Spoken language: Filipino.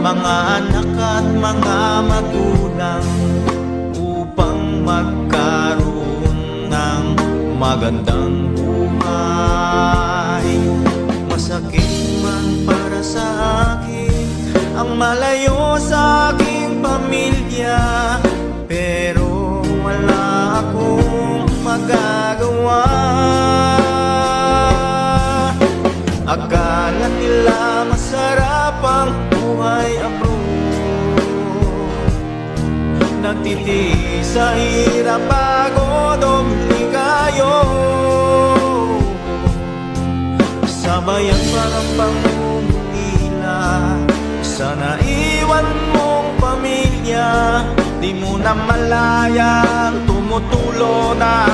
mga anak at mga magulang upang magkaroon ng magandang buhay. Masakit man para sa akin ang malayo sa aking pamilya, pero wala akong magagawa. Akala nila masarap ang buhay abroad, nagtitiis sa hirap, pagod o ligayo. Sabayan parang pangungila sa naiwan mong pamilya. Di mo na malayang tumutulo na